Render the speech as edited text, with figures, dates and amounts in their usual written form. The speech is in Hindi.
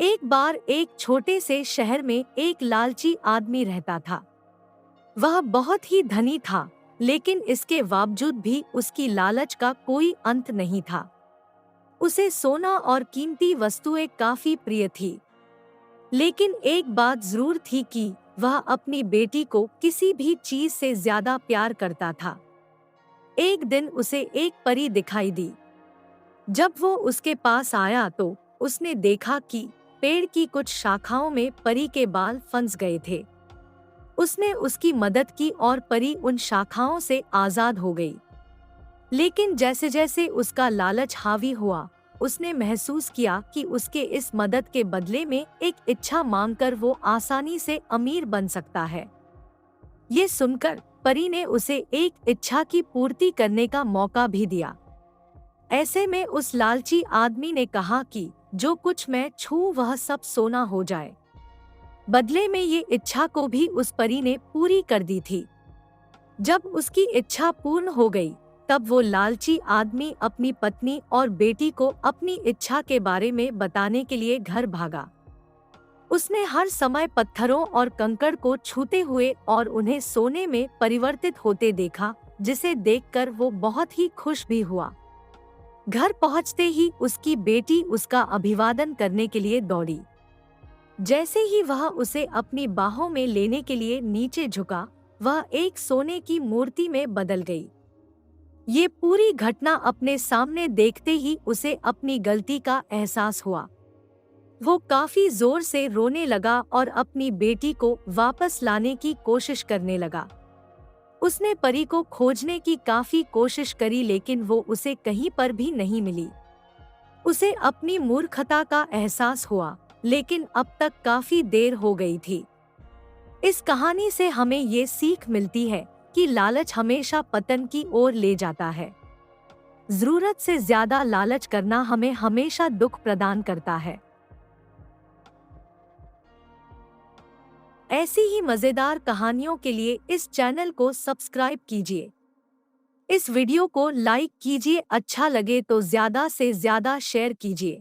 एक बार एक छोटे से शहर में एक लालची आदमी रहता था। वह बहुत ही धनी था, लेकिन इसके बावजूद भी उसकी लालच का कोई अंत नहीं था। उसे सोना और कीमती वस्तुएं काफी प्रिय थी, लेकिन एक बात जरूर थी कि वह अपनी बेटी को किसी भी चीज से ज्यादा प्यार करता था। एक दिन उसे एक परी दिखाई दी। जब वो उसके पास आया तो उसने देखा कि पेड़ की कुछ शाखाओं में परी के बाल फंस गए थे। उसने उसकी मदद की और परी उन शाखाओं से आजाद हो गई। लेकिन जैसे जैसे उसका लालच हावी हुआ, उसने महसूस किया कि उसके इस मदद के बदले में एक इच्छा मांगकर वो आसानी से अमीर बन सकता है। ये सुनकर परी ने उसे एक इच्छा की पूर्ति करने का मौका भी दिया। ऐसे में उस लालची आदमी ने कहा कि जो कुछ मैं छूऊं वह सब सोना हो जाए। बदले में ये इच्छा को भी उस परी ने पूरी कर दी थी। जब उसकी इच्छा पूर्ण हो गई, तब वो लालची आदमी अपनी पत्नी और बेटी को अपनी इच्छा के बारे में बताने के लिए घर भागा। उसने हर समय पत्थरों और कंकड़ को छूते हुए और उन्हें सोने में परिवर्तित होते देखा, जिसे देखकर वो बहुत ही खुश भी हुआ। घर पहुंचते ही उसकी बेटी उसका अभिवादन करने के लिए दौड़ी। जैसे ही वह उसे अपनी बाहों में लेने के लिए नीचे झुका, वह एक सोने की मूर्ति में बदल गई। ये पूरी घटना अपने सामने देखते ही उसे अपनी गलती का एहसास हुआ। वो काफी जोर से रोने लगा और अपनी बेटी को वापस लाने की कोशिश करने लगा। उसने परी को खोजने की काफी कोशिश करी, लेकिन वो उसे कहीं पर भी नहीं मिली। उसे अपनी मूर्खता का एहसास हुआ, लेकिन अब तक काफी देर हो गई थी। इस कहानी से हमें ये सीख मिलती है कि लालच हमेशा पतन की ओर ले जाता है। जरूरत से ज्यादा लालच करना हमें हमेशा दुख प्रदान करता है। ऐसी ही मजेदार कहानियों के लिए इस चैनल को सब्सक्राइब कीजिए। इस वीडियो को लाइक कीजिए, अच्छा लगे तो ज्यादा से ज्यादा शेयर कीजिए।